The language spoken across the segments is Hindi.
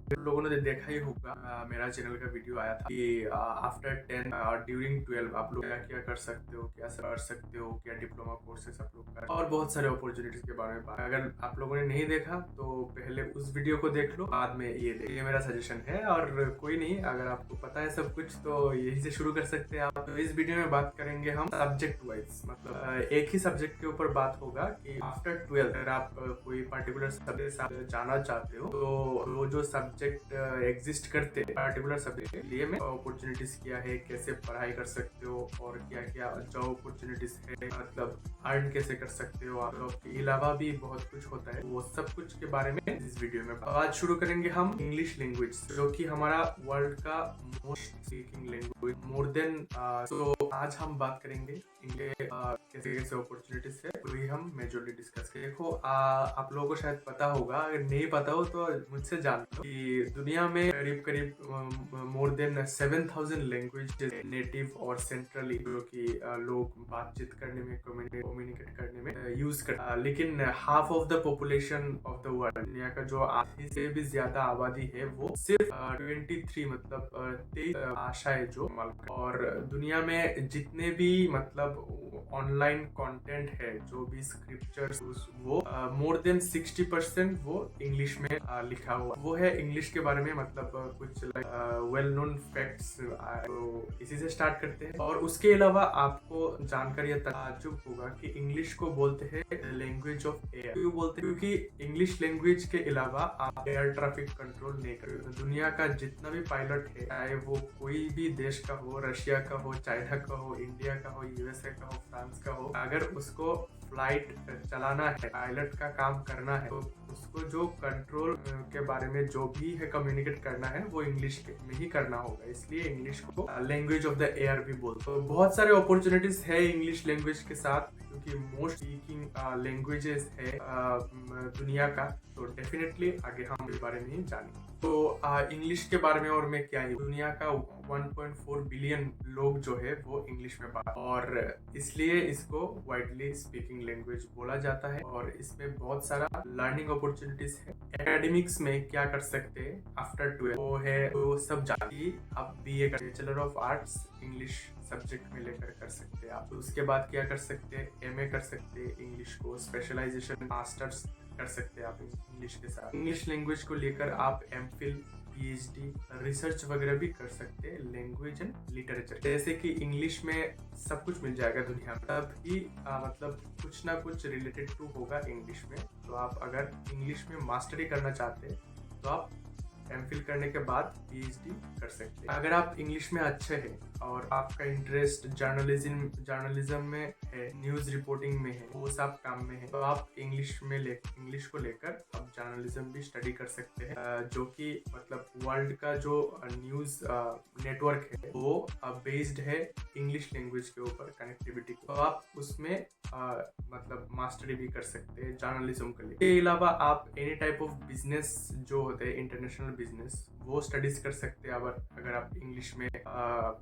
लोगों ने देखा ही होगा, मेरा चैनल का वीडियो आया था कि आफ्टर 10 और ड्यूरिंग 12 आप लोग क्या क्या कर सकते हो, क्या कर सकते हो, क्या डिप्लोमा कोर्सेस आप लोग कर, और बहुत सारे अपॉर्चुनिटीज के बारे में बात। अगर आप लोगों ने नहीं देखा तो पहले उस वीडियो को देख लो, बाद में ये मेरा सजेशन है। और कोई नहीं, अगर आपको पता है सब कुछ तो यही से शुरू कर सकते हैं आप। तो इस वीडियो में बात करेंगे हम सब्जेक्ट वाइज, मतलब एक ही सब्जेक्ट के ऊपर बात होगा कि आफ्टर 12 अगर आप कोई पर्टिकुलर सब्जेक्ट जाना चाहते हो तो वो जो सब्जेक्ट एग्जिस्ट करते हैं पर्टिकुलर सब्जेक्ट के लिए में अपॉर्चुनिटीज क्या है, कैसे पढ़ाई कर सकते हो, और क्या क्या जॉब अपॉर्चुनिटीज है, मतलब अर्न कैसे कर सकते हो आप लोग के अलावा भी बहुत कुछ होता है। वो सब कुछ के बारे में इस वीडियो में आज शुरू करेंगे हम इंग्लिश लैंग्वेज, जो कि हमारा वर्ल्ड का most speaking language more than. तो आज हम बात करेंगे कैसे कैसे अपॉर्चुनिटीज है, वही हम मेजरली डिस्कस करेंगे। देखो आप लोगों को शायद पता होगा, अगर नहीं पता हो तो मुझसे जान लो कि दुनिया में करीब करीब मोर देन 7,000 लैंग्वेज नेटिव और सेंट्रली जो कि लोग बातचीत करने में, कम्युनिकेट करने में यूज कर, लेकिन half of the population of the world, दुनिया का जो आधी से भी ज्यादा आबादी है वो सिर्फ 23 मतलब 23 भाषाएं जो, और दुनिया में जितने भी मतलब ऑनलाइन कंटेंट है, जो भी स्क्रिप्चर्स, वो मोर देन 60% वो इंग्लिश में लिखा हुआ वो है। इंग्लिश के बारे में मतलब कुछ वेल नोन फैक्ट्स, तो इसी से स्टार्ट करते हैं। और उसके अलावा आपको जानकर यह ताज्जुब होगा कि इंग्लिश को बोलते हैं लैंग्वेज ऑफ एयर। क्यों बोलते हैं? क्योंकि इंग्लिश लैंग्वेज के अलावा आप एयर ट्रैफिक कंट्रोल नहीं कर। दुनिया का जितना भी पायलट है, चाहे वो कोई भी देश का हो, रशिया का हो, चाइना का हो, इंडिया का हो, यूएसए का हो, फ्रांस का हो, अगर उसको फ्लाइट चलाना है, पायलट का काम करना है, तो उसको जो कंट्रोल के बारे में जो भी है कम्युनिकेट करना है वो इंग्लिश में ही करना होगा। इसलिए इंग्लिश को लैंग्वेज ऑफ द एयर भी बोलते हैं। तो बहुत सारे अपॉर्चुनिटीज है इंग्लिश लैंग्वेज के साथ, क्योंकि मोस्ट स्पीकिंग लैंग्वेजेस है दुनिया का। तो डेफिनेटली आगे हम इस बारे में ही जानेंगे। तो इंग्लिश के बारे में और मैं क्या ही, दुनिया का 1.4 बिलियन लोग जो है वो इंग्लिश में बात, और इसलिए इसको वाइडली स्पीकिंग लैंग्वेज बोला जाता है। और इसमें बहुत सारा लर्निंग अपॉर्चुनिटीज है। एकेडमिक्स में क्या कर सकते हैं आफ्टर 12 वो है, वो सब जाती आप बीए कर, bachelor of arts English subject में लेकर कर सकते हैं आप। तो उसके बाद क्या कर सकते हैं, एमए कर सकते हैं इंग्लिश को, स्पेशलाइजेशन मास्टर्स कर सकते हैं आप इंग्लिश के साथ। इंग्लिश लैंग्वेज को लेकर आप एमफिल, पीएचडी, रिसर्च वगैरह भी कर सकते हैं लैंग्वेज एंड लिटरेचर। जैसे कि इंग्लिश में सब कुछ मिल जाएगा दुनिया में, तब ही मतलब कुछ ना कुछ रिलेटेड टू होगा इंग्लिश में। तो आप अगर इंग्लिश में मास्टरी करना चाहते हैं तो आप एमफिल करने के बाद पीएचडी कर सकते हैं। अगर आप इंग्लिश में अच्छे हैं और आपका इंटरेस्ट जर्नलिज्म में है, न्यूज रिपोर्टिंग में है, वो सब काम में है, तो आप इंग्लिश को लेकर आप जर्नलिज्म भी स्टडी कर सकते हैं, जो कि मतलब वर्ल्ड का जो न्यूज नेटवर्क है वो बेस्ड है इंग्लिश लैंग्वेज के ऊपर, कनेक्टिविटी। तो आप उसमें मतलब मास्टरी भी कर सकते हैं जर्नलिज्म के लिए। इसके अलावा आप एनी टाइप ऑफ बिजनेस जो होते हैं, इंटरनेशनल बिजनेस, वो स्टडीज कर सकते हैं अगर आप इंग्लिश में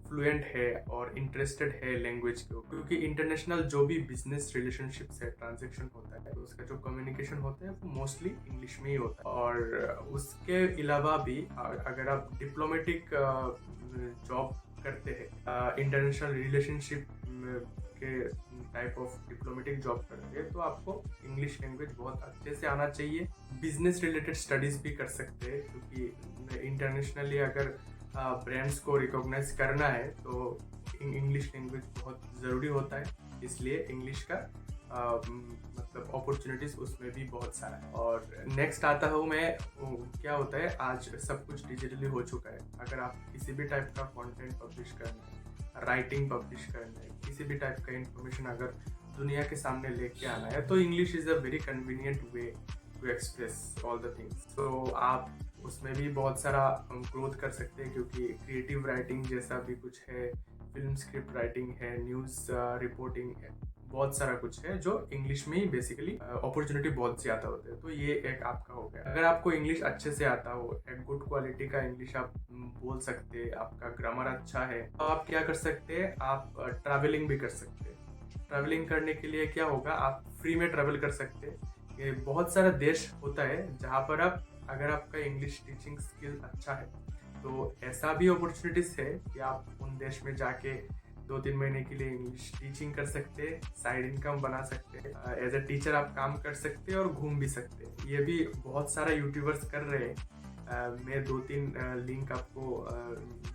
फ्लुएंट है और इंटरेस्टेड है लैंग्वेज के ऊपर। क्योंकि इंटरनेशनल जो भी बिजनेस रिलेशनशिप से ट्रांजेक्शन होता है, तो उसका जो कम्युनिकेशन होता है वो मोस्टली इंग्लिश में ही होता है। और उसके अलावा भी अगर आप डिप्लोमेटिक जॉब करते हैं, इंटरनेशनल रिलेशनशिप के टाइप ऑफ डिप्लोमेटिक जॉब करते हैं, तो आपको इंग्लिश लैंग्वेज बहुत अच्छे से आना चाहिए। बिजनेस रिलेटेड स्टडीज भी कर सकते हैं, क्योंकि इंटरनेशनली अगर ब्रांड्स को रिकॉग्नाइज करना है तो इंग्लिश लैंग्वेज बहुत ज़रूरी होता है। इसलिए इंग्लिश का मतलब अपॉर्चुनिटीज उसमें भी बहुत सारा है। और नेक्स्ट आता हूँ मैं, क्या होता है आज सब कुछ डिजिटली हो चुका है। अगर आप किसी भी टाइप का कंटेंट पब्लिश करना है, राइटिंग पब्लिश करना है, किसी भी टाइप का इंफॉर्मेशन अगर दुनिया के सामने लेके आना है, तो English is a very convenient way to express all the things. तो आप उसमें भी बहुत सारा ग्रोथ कर सकते हैं, क्योंकि क्रिएटिव राइटिंग जैसा भी कुछ है, फिल्म स्क्रिप्ट राइटिंग है, न्यूज़ रिपोर्टिंग है, बहुत सारा कुछ है जो इंग्लिश में ही बेसिकली अपॉर्चुनिटी बहुत ज़्यादा होते हैं। तो ये एक आपका हो गया। अगर आपको इंग्लिश अच्छे से आता हो, एक गुड क्वालिटी का इंग्लिश आप बोल सकते हैं, आपका ग्रामर अच्छा है, तो आप क्या कर सकते हैं, आप ट्रैवलिंग भी कर सकते हैं। ट्रैवलिंग करने के लिए क्या होगा, आप फ्री में ट्रैवल कर सकते हैं। ये बहुत सारा देश होता है जहाँ पर आप अगर आपका इंग्लिश टीचिंग स्किल अच्छा है तो ऐसा भी अपॉर्चुनिटीज है कि आप उन देश में जाके 2-3 महीने के लिए इंग्लिश टीचिंग कर सकते हैं, साइड इनकम बना सकते हैं, एज अ टीचर आप काम कर सकते हैं और घूम भी सकते हैं। ये भी बहुत सारा यूट्यूबर्स कर रहे हैं। मैं 2-3 लिंक आपको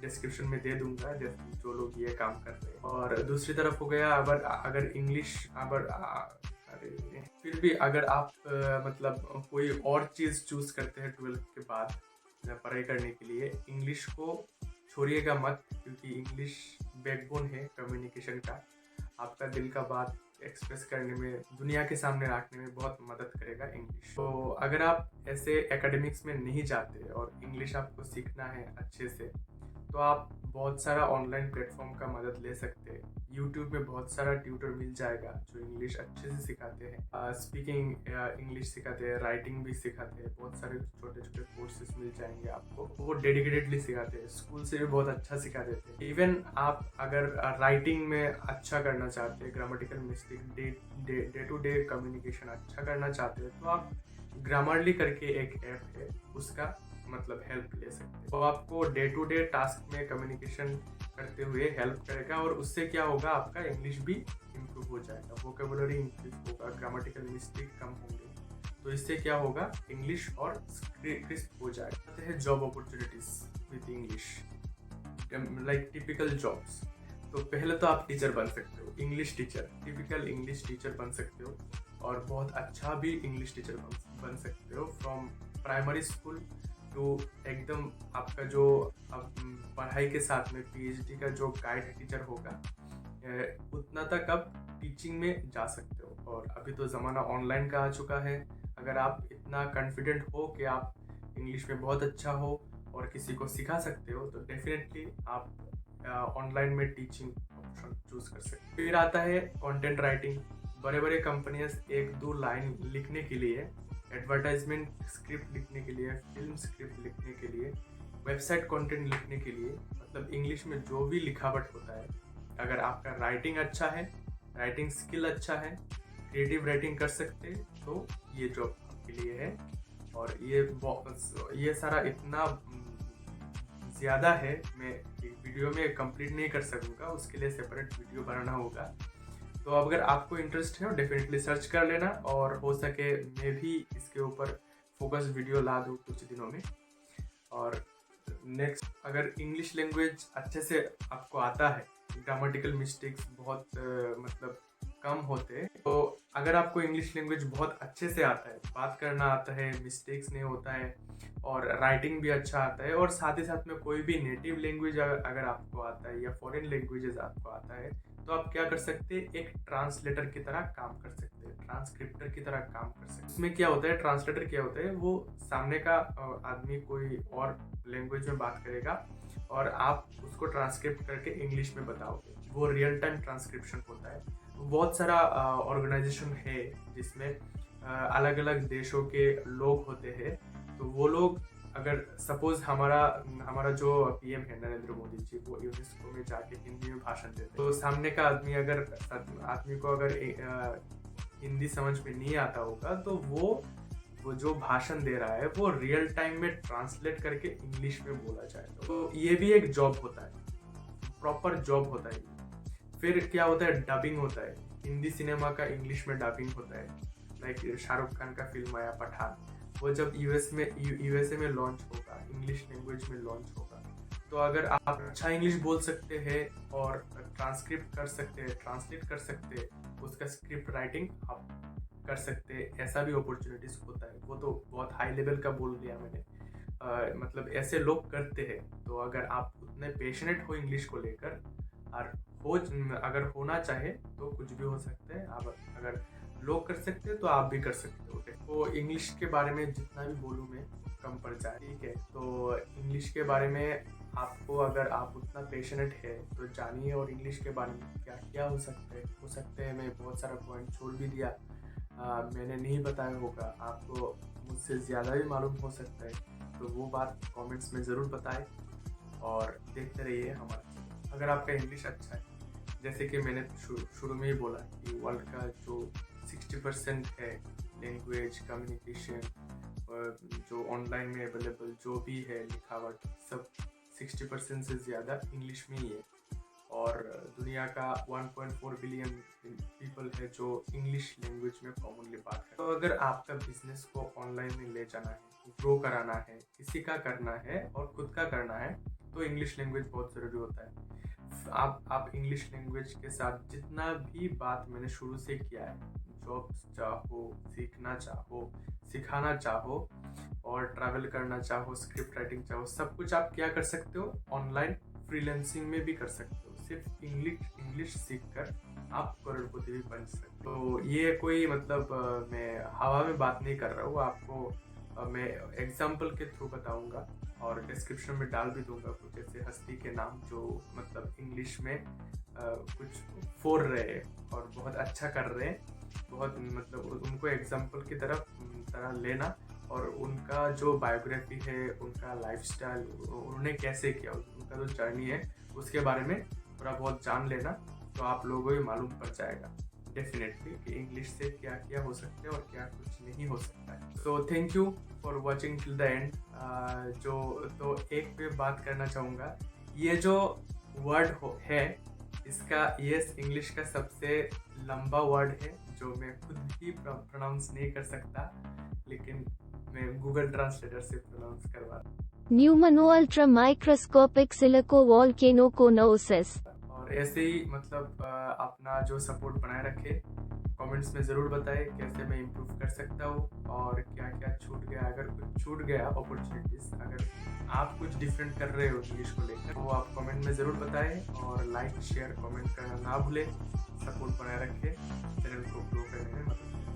डिस्क्रिप्शन में दे दूंगा जो लोग ये काम कर रहे हैं। और दूसरी तरफ हो गया अगर अगर इंग्लिश अरे फिर भी अगर आप मतलब कोई और चीज़ चूज करते हैं 12th के बाद पढ़ाई करने के लिए, इंग्लिश को छोड़िएगा मत, क्योंकि इंग्लिश बैकबोन है कम्युनिकेशन का। आपका दिल का बात एक्सप्रेस करने में, दुनिया के सामने रखने में बहुत मदद करेगा इंग्लिश। तो अगर आप ऐसे एकेडमिक्स में नहीं जाते और इंग्लिश आपको सीखना है अच्छे से, तो आप बहुत सारा ऑनलाइन प्लेटफॉर्म का मदद ले सकते हैं। यूट्यूब में बहुत सारा ट्यूटर मिल जाएगा जो इंग्लिश अच्छे से सिखाते हैं, स्पीकिंग इंग्लिश सिखाते हैं, राइटिंग भी सिखाते हैं। बहुत सारे छोटे छोटे कोर्सेज मिल जाएंगे आपको, वो डेडिकेटेडली सिखाते हैं, स्कूल से भी बहुत अच्छा सिखा देते हैं। इवन आप अगर राइटिंग में अच्छा करना चाहते हैं, grammatical mistake, day to day communication अच्छा करना चाहते हैं, तो आप ग्रामरली करके एक ऐप है, उसका मतलब हेल्प ले सकते हैं। तो आपको डे टू डे टास्क में कम्युनिकेशन करते हुए हेल्प करेगा, और उससे क्या होगा, आपका इंग्लिश भी इम्प्रूव हो जाएगा, वोकेबुलरी इंक्रीज होगा, ग्रामेटिकल मिस्टेक कम होंगे। तो इससे क्या होगा, इंग्लिश और क्रिस्प हो जाएगा। आते हैं job opportunities with English, like typical jobs. तो पहले तो आप टीचर बन सकते हो, English teacher, typical English teacher बन सकते हो, और बहुत अच्छा भी इंग्लिश टीचर बन सकते हो। फ्रॉम प्राइमरी स्कूल टू एकदम आपका जो अब पढ़ाई के साथ में पीएचडी का जो गाइड टीचर होगा, उतना तक आप टीचिंग में जा सकते हो। और अभी तो ज़माना ऑनलाइन का आ चुका है। अगर आप इतना कॉन्फिडेंट हो कि आप इंग्लिश में बहुत अच्छा हो और किसी को सिखा सकते हो, तो डेफिनेटली आप ऑनलाइन में टीचिंग ऑप्शन चूज कर सकते हो। फिर आता है कंटेंट राइटिंग। बड़े बड़े कंपनियां 1-2 लाइन लिखने के लिए, एडवर्टाइजमेंट स्क्रिप्ट लिखने के लिए, फिल्म स्क्रिप्ट लिखने के लिए, वेबसाइट कंटेंट लिखने के लिए, मतलब इंग्लिश में जो भी लिखावट होता है, अगर आपका राइटिंग अच्छा है, राइटिंग स्किल अच्छा है, क्रिएटिव राइटिंग कर सकते हैं, तो ये जॉब आपके लिए है। और ये सारा इतना ज़्यादा है, मैं एक वीडियो में कंप्लीट नहीं कर सकूँगा, उसके लिए सेपरेट वीडियो बनाना होगा। तो अगर आपको इंटरेस्ट है, डेफिनेटली सर्च कर लेना, और हो सके मैं भी इसके ऊपर फोकस वीडियो ला दूँ कुछ दिनों में। और नेक्स्ट, अगर इंग्लिश लैंग्वेज अच्छे से आपको आता है, ग्रामेटिकल मिस्टेक्स बहुत मतलब कम होते हैं, तो अगर आपको इंग्लिश लैंग्वेज बहुत अच्छे से आता है, बात करना आता है, मिस्टेक्स नहीं होता है, और राइटिंग भी अच्छा आता है, और साथ ही साथ में कोई भी नेटिव लैंग्वेज अगर आपको आता है या फॉरेन लैंग्वेजेस आपको आता है, तो आप क्या कर सकते हैं, एक ट्रांसलेटर की तरह काम कर सकते हैं, ट्रांसक्रिप्टर की तरह काम कर सकते हैं। इसमें क्या होता है, ट्रांसलेटर क्या होता है, वो सामने का आदमी कोई और लैंग्वेज में बात करेगा और आप उसको ट्रांसक्रिप्ट करके इंग्लिश में बताओगे, वो रियल टाइम ट्रांसक्रिप्शन होता है। बहुत सारा ऑर्गेनाइजेशन है जिसमें अलग अलग देशों के लोग होते हैं। तो वो लोग, अगर सपोज हमारा जो पीएम है नरेंद्र मोदी जी, वो यूनेस्को में जाके हिंदी में भाषण देते हैं, तो सामने का आदमी को अगर हिंदी समझ में नहीं आता होगा, तो वो जो भाषण दे रहा है वो रियल टाइम में ट्रांसलेट करके इंग्लिश में बोला जाएगा। तो ये भी एक जॉब होता है, प्रॉपर जॉब होता है। फिर क्या होता है, डबिंग होता है, हिंदी सिनेमा का इंग्लिश में डबिंग होता है। लाइक शाहरुख खान का फिल्म आया पठान, वो जब यूएसए में लॉन्च होगा, इंग्लिश लैंग्वेज में लॉन्च होगा, तो अगर आप अच्छा इंग्लिश बोल सकते हैं और ट्रांसक्रिप्ट कर सकते हैं, ट्रांसलेट कर सकते हैं, उसका स्क्रिप्ट राइटिंग आप कर सकते हैं, ऐसा भी अपॉर्चुनिटीज होता है। वो तो बहुत हाई लेवल का बोल दिया मैंने, मतलब ऐसे लोग करते हैं। तो अगर आप उतने पेशनेट हो इंग्लिश को लेकर, और अगर होना चाहे तो कुछ भी हो सकता है। आप अगर लोग कर सकते हैं तो आप भी कर सकते हो। तो इंग्लिश के बारे में जितना भी बोलूँ मैं कम पड़ जाए, ठीक है। तो इंग्लिश के बारे में आपको, अगर आप उतना पेशनेट है तो जानिए, और इंग्लिश के बारे में क्या क्या हो सकते हैं। मैं बहुत सारा पॉइंट छोड़ भी दिया, मैंने नहीं बताया होगा, आपको मुझसे ज़्यादा भी मालूम हो सकता है, तो वो बात कमेंट्स में ज़रूर बताएं, और देखते रहिए हमारा। अगर आपका इंग्लिश अच्छा है, जैसे कि मैंने शुरू में ही बोला कि वर्ल्ड का जो 60% है लैंग्वेज कम्युनिकेशन, जो ऑनलाइन में अवेलेबल जो भी है लिखावट सब 60% से ज़्यादा इंग्लिश में ही है। और दुनिया का 1.4 बिलियन पीपल है जो इंग्लिश लैंग्वेज में कॉमनली बात करते हैं। तो अगर आपका बिजनेस को ऑनलाइन में ले जाना है, ग्रो कराना है, किसी का करना है और खुद का करना है, तो इंग्लिश लैंग्वेज बहुत ज़रूरी होता है। आप इंग्लिश लैंग्वेज के साथ जितना भी बात मैंने शुरू से किया है, जॉब्स चाहो, सीखना चाहो, सिखाना चाहो और ट्रैवल करना चाहो, स्क्रिप्ट राइटिंग चाहो, सब कुछ आप क्या कर सकते हो, ऑनलाइन फ्रीलांसिंग में भी कर सकते हो। सिर्फ इंग्लिश सीखकर आप करोड़पति भी बन सकते हो। तो ये कोई मतलब मैं हवा में बात नहीं कर रहा हूँ, आपको मैं एग्जाम्पल के थ्रू बताऊंगा और डिस्क्रिप्शन में डाल भी दूंगा कुछ ऐसे हस्ती के नाम जो मतलब इंग्लिश में कुछ फोड़ रहे हैं और बहुत अच्छा कर रहे हैं। बहुत मतलब उनको एग्जाम्पल की तरह लेना और उनका जो बायोग्राफी है, उनका लाइफस्टाइल, उन्होंने कैसे किया, उनका जो जर्नी है उसके बारे में थोड़ा बहुत जान लेना, तो आप लोगों को भी मालूम पड़ जाएगा डेफिनेटली कि इंग्लिश से क्या क्या हो सकता है और क्या कुछ नहीं हो सकता है। So thank you for watching till the end. तो एक पे बात करना चाहूँगा, ये जो वर्ड है इसका यस इंग्लिश का सबसे लंबा वर्ड है जो मैं खुद भी प्रोनाउंस नहीं कर सकता, लेकिन मैं गूगल ट्रांसलेटर से प्रोनाउंस करवा न्यूमनो माइक्रोस्कोपिक सिलिको वोल्केनोकोनोसिस। और ऐसे ही मतलब अपना जो सपोर्ट बनाए रखे, कमेंट्स में ज़रूर बताएं कैसे मैं इम्प्रूव कर सकता हूँ और क्या क्या छूट गया। अगर कुछ छूट गया अपॉर्चुनिटीज़, अगर आप कुछ डिफरेंट कर रहे हो इंग्लिश को लेकर, तो आप कमेंट में ज़रूर बताएं और लाइक शेयर कमेंट करना ना भूलें। सपोर्ट बनाए रखें, चैनल को ग्रो करने में मदद